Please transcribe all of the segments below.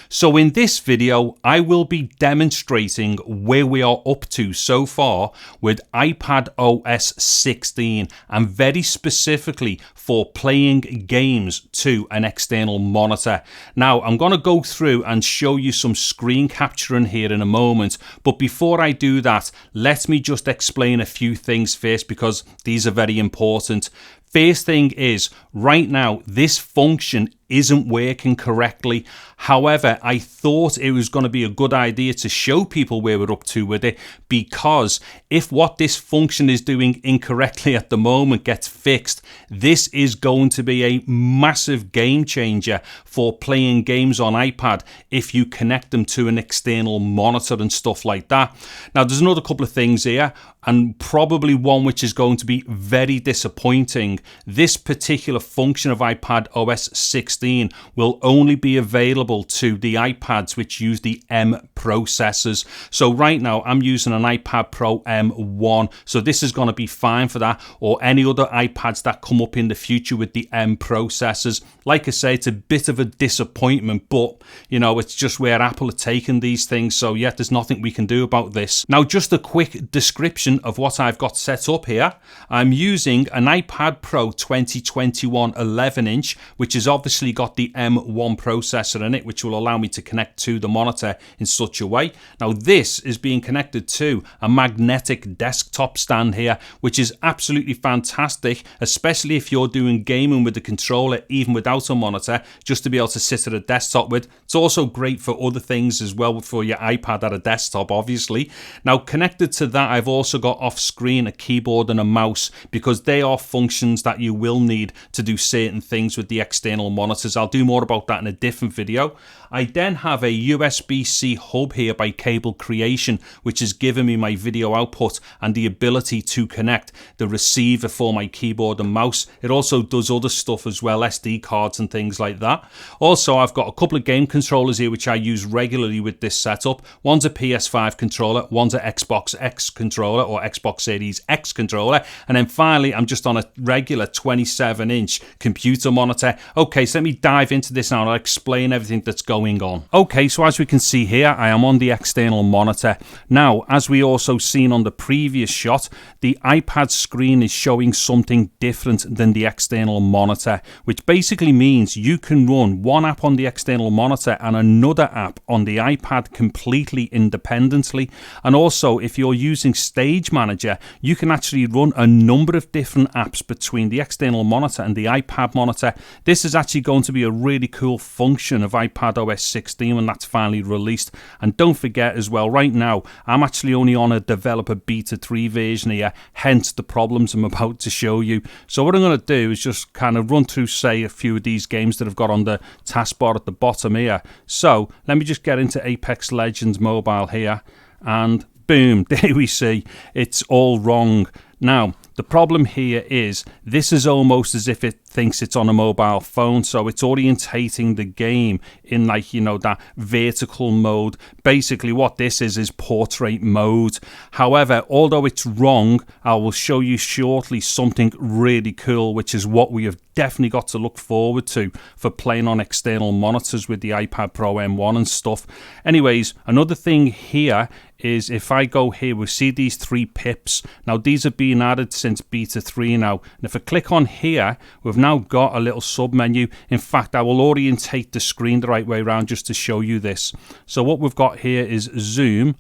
So in this video, I will be demonstrating where we are up to so far with iPadOS 16 and very specifically for playing games to an external monitor. Now, I'm going to go through and show you some screen capturing here in a moment, but before I do that, let me just explain a few things first because these are very important. First thing is, right now, this function isn't working correctly. However, I thought it was going to be a good idea to show people where we're up to with it, because if what this function is doing incorrectly at the moment gets fixed, this is going to be a massive game changer for playing games on iPad if you connect them to an external monitor and stuff like that. Now, there's another couple of things here, and probably one which is going to be very disappointing. This particular function of iPadOS 16 will only be available to the iPads which use the M processors. So right now I'm using an iPad Pro M1, so this is going to be fine for that, or any other iPads that come up in the future with the M processors. Like I say, it's a bit of a disappointment, but you know, it's just where Apple are taking these things, so yeah, there's nothing we can do about this. Now, just a quick description of what I've got set up here. I'm using an iPad Pro 2021 11-inch, which has obviously got the M1 processor in it, which will allow me to connect to the monitor in such a way. Now, this is being connected to a magnetic desktop stand here, which is absolutely fantastic, especially if you're doing gaming with the controller, even without a monitor, just to be able to sit at a desktop with. It's also great for other things as well, for your iPad at a desktop, obviously. Now, connected to that, I've also got off screen a keyboard and a mouse, because they are functions that you will need to do certain things with the external monitors. I'll do more about that in a different video. I then have a USB-C hub here by Cable Creation, which has given me my video output and the ability to connect the receiver for my keyboard and mouse. It also does other stuff as well, SD cards and things like that. Also, I've got a couple of game controllers here which I use regularly with this setup. One's a PS5 controller, one's an Xbox X controller or Xbox Series X controller, and then finally I'm just on a regular 27-inch computer monitor. Okay, so let me dive into this now and I'll explain everything that's going on. Okay, so as we can see here, I am on the external monitor. Now, as we also seen on the previous shot, the iPad screen is showing something different than the external monitor, which basically means you can run one app on the external monitor and another app on the iPad completely independently. And also, if you're using Stage Manger, you can actually run a number of different apps between the external monitor and the iPad monitor. This is actually going to be a really cool function of iPadOS 16 when that's finally released. And don't forget as well, right now I'm actually only on a developer beta 3 version here, hence the problems I'm about to show you. So what I'm going to do is just kind of run through, say, a few of these games that I've got on the taskbar at the bottom here. So let me just get into Apex Legends Mobile here, and boom, there we see it's all wrong. Now, the problem here is this is almost as if it thinks it's on a mobile phone, so it's orientating the game in, like, you know, that vertical mode. Basically what this is portrait mode. However, although it's wrong, I will show you shortly something really cool, which is what we have definitely got to look forward to for playing on external monitors with the iPad Pro M1 and stuff. Anyways, another thing here is if I go here, we see these 3 pips. Now, these have been added since beta 3 now. And if I click on here, we've now got a little sub menu. In fact, I will orientate the screen the right way around just to show you this. So what we've got here is zoom,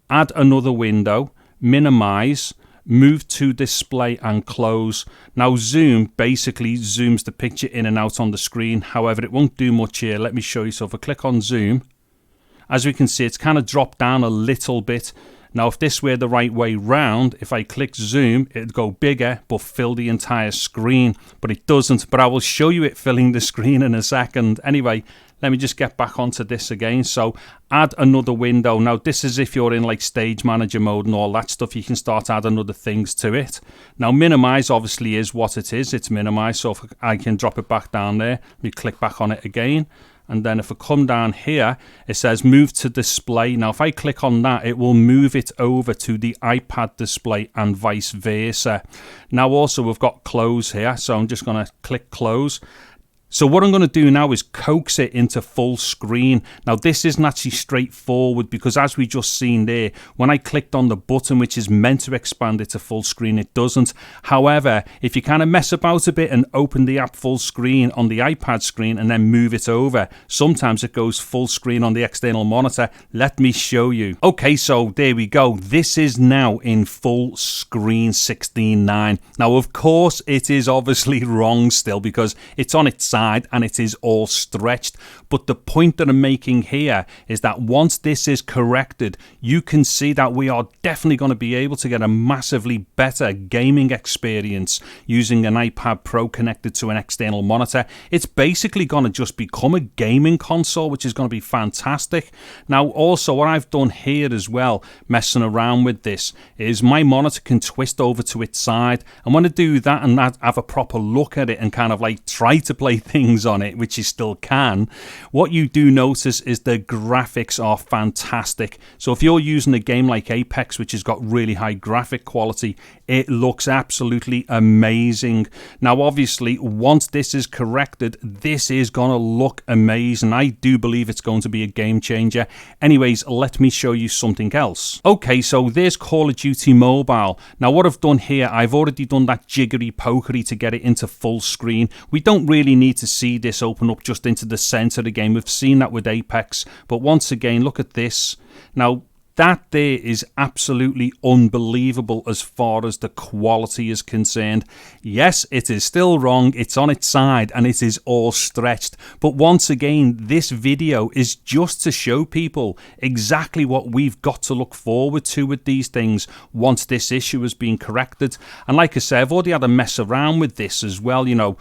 add another window, minimize, move to display and close. Now, zoom basically zooms the picture in and out on the screen. However, it won't do much here. Let me show you. So if I click on zoom, as we can see, it's kind of dropped down a little bit. Now, if this were the right way round, if I click zoom, it'd go bigger but fill the entire screen, but it doesn't. But I will show you it filling the screen in a second. Anyway, let me just get back onto this again. So add another window. Now, this is if you're in like Stage Manager mode and all that stuff, you can start adding other things to it. Now, minimize obviously is what it is. It's minimize. So if I can drop it back down there, let me click back on it again. And then if I come down here, it says move to display. Now, if I click on that, it will move it over to the iPad display and vice versa. Now, also, we've got close here. So I'm just going to click close. So what I'm going to do now is coax it into full screen. Now this isn't actually straightforward because as we just seen there, when I clicked on the button which is meant to expand it to full screen, it doesn't. However, if you kind of mess about a bit and open the app full screen on the iPad screen and then move it over, sometimes it goes full screen on the external monitor. Let me show you. Okay, so there we go. This is now in full screen 16:9. Now of course it is obviously wrong still because it's on its side and it is all stretched, but the point that I'm making here is that once this is corrected, you can see that we are definitely going to be able to get a massively better gaming experience using an iPad Pro connected to an external monitor. It's basically going to just become a gaming console, which is going to be fantastic. Now also what I've done here as well, messing around with this, is my monitor can twist over to its side, and when I do that and have a proper look at it and kind of like try to play things on it, which you still can, what you do notice is the graphics are fantastic. So if you're using a game like Apex, which has got really high graphic quality, it looks absolutely amazing. Now obviously once this is corrected, this is going to look amazing. I do believe it's going to be a game changer. Anyways, let me show you something else. Okay, so there's Call of Duty Mobile. Now what I've done here, I've already done that jiggery pokery to get it into full screen. We don't really need to see this open up just into the center again. We've seen that with Apex, but once again, look at this. Now that there is absolutely unbelievable as far as the quality is concerned. Yes, it is still wrong, it's on its side and it is all stretched, but once again, this video is just to show people exactly what we've got to look forward to with these things once this issue has been corrected. And like I said, I've already had a mess around with this as well, you know,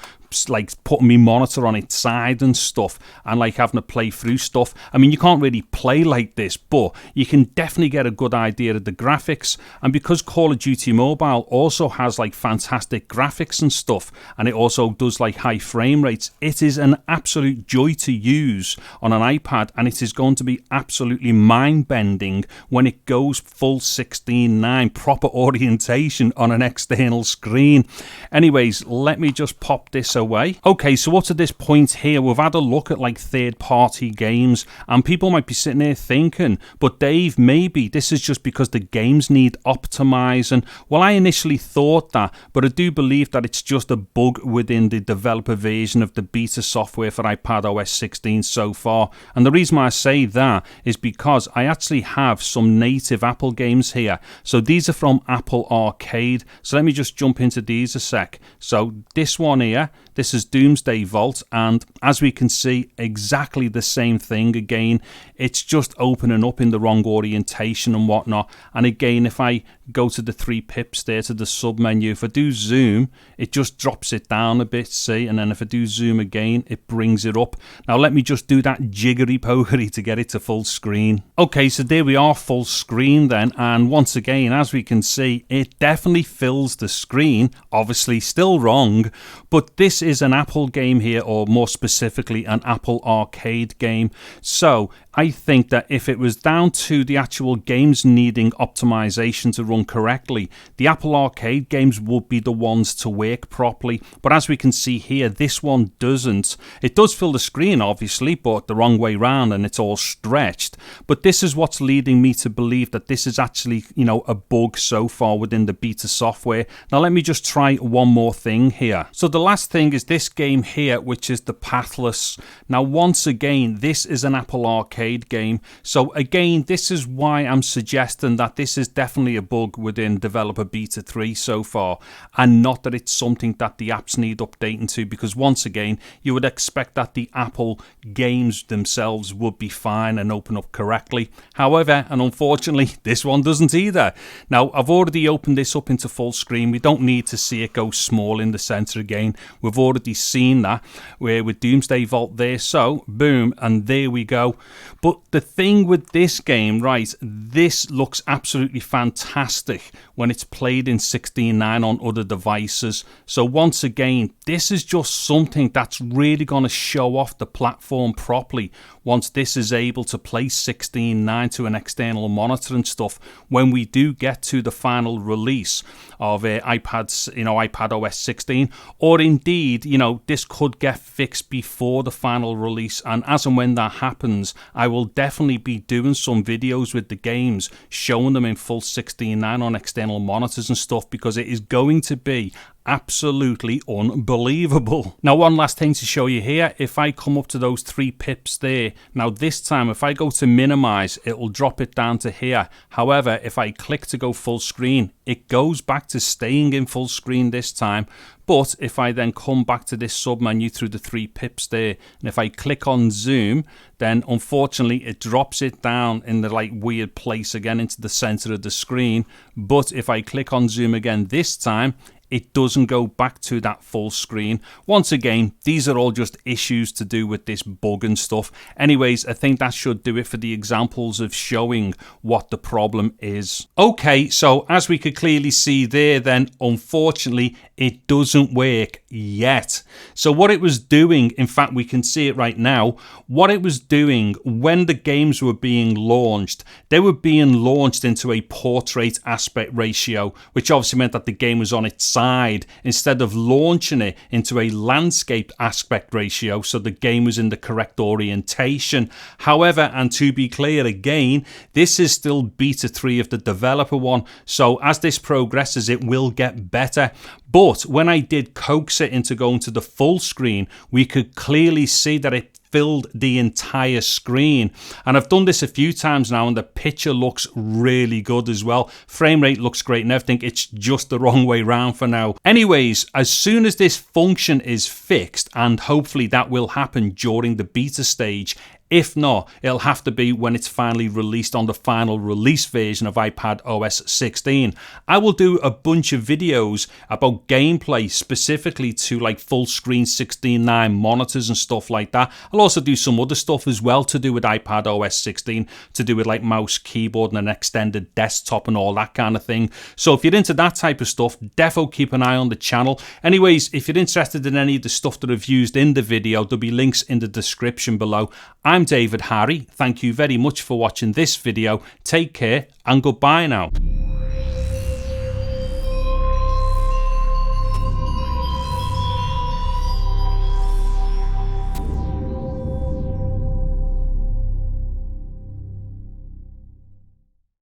like putting my monitor on its side and stuff and like having to play through stuff. I mean, you can't really play like this, but you can definitely get a good idea of the graphics. And because Call of Duty Mobile also has like fantastic graphics and stuff, and it also does like high frame rates, it is an absolute joy to use on an iPad, and it is going to be absolutely mind-bending when it goes full 16:9 proper orientation on an external screen. Anyways, let me just pop this away. Okay, so up to this point here, we've had a look at like third-party games, and people might be sitting there thinking, but Dave, maybe this is just because the games need optimizing. Well, I initially thought that, but I do believe that it's just a bug within the developer version of the beta software for iPadOS 16 so far. And the reason why I say that is because I actually have some native Apple games here. So these are from Apple Arcade. So let me just jump into these a sec. So this one here, this is Doomsday Vault, and as we can see, exactly the same thing again. It's just opening up in the wrong orientation and whatnot. And again, if I go to the 3 pips there to the sub menu, if I do zoom, it just drops it down a bit, see, and then if I do zoom again, it brings it up. Now let me just do that jiggery pokery to get it to full screen. Okay, so there we are, full screen then, and once again, as we can see, it definitely fills the screen. Obviously still wrong, but this is an Apple game here, or more specifically an Apple Arcade game. So I think that if it was down to the actual games needing optimization to run correctly, the Apple Arcade games would be the ones to work properly. But as we can see here, this one doesn't. It does fill the screen, obviously, but the wrong way round, and it's all stretched. But this is what's leading me to believe that this is actually, you know, a bug so far within the beta software. Now let me just try one more thing here. So the last thing is this game here, which is the Pathless. Now once again, this is an Apple Arcade game. So again, this is why I'm suggesting that this is definitely a bug within developer beta 3 so far, and not that it's something that the apps need updating to, because once again, you would expect that the Apple games themselves would be fine and open up correctly. However, and unfortunately, this one doesn't either. Now, I've already opened this up into full screen. We don't need to see it go small in the center again. We've already seen that with Doomsday Vault there. So, boom, and there we go. But the thing with this game, right, this looks absolutely fantastic fantastic when it's played in 16:9 on other devices. So once again, this is just something that's really going to show off the platform properly once this is able to play 16:9 to an external monitor and stuff when we do get to the final release of iPadOS 16, or indeed, this could get fixed before the final release. And as and when that happens, I will definitely be doing some videos with the games, showing them in full 16:9 on external monitors and stuff, because it is going to be absolutely unbelievable. Now, one last thing to show you here. If I come up to those 3 pips there, now this time if I go to minimize, it will drop it down to here. However, if I click to go full screen, it goes back to staying in full screen this time. But if I then come back to this sub menu through the 3 pips there, and if I click on zoom, then unfortunately it drops it down in the weird place again into the center of the screen. But if I click on zoom again this time, it doesn't go back to that full screen. Once again, these are all just issues to do with this bug and stuff. Anyways, I think that should do it for the examples of showing what the problem is. Okay, so as we could clearly see there, then unfortunately it doesn't work yet. So what it was doing, in fact we can see it right now, what it was doing when the games were being launched, they were being launched into a portrait aspect ratio, which obviously meant that the game was on its side instead of launching it into a landscape aspect ratio, so the game was in the correct orientation. However, and to be clear again, this is still beta 3 of the developer one, so as this progresses it will get better. But when I did coax it into going to the full screen, we could clearly see that it filled the entire screen. And I've done this a few times now and the picture looks really good as well. Frame rate looks great and everything. It's just the wrong way round for now. Anyways, as soon as this function is fixed, and hopefully that will happen during the beta stage, if not, it'll have to be when it's finally released on the final release version of iPadOS 16. I will do a bunch of videos about gameplay specifically to full screen 16:9 monitors and stuff like that. I'll also do some other stuff as well to do with iPadOS 16, to do with mouse, keyboard and an extended desktop and all that kind of thing. So if you're into that type of stuff, defo keep an eye on the channel. Anyways, if you're interested in any of the stuff that I've used in the video, there'll be links in the description below. I'm David Harry. Thank you very much for watching this video. Take care and goodbye now.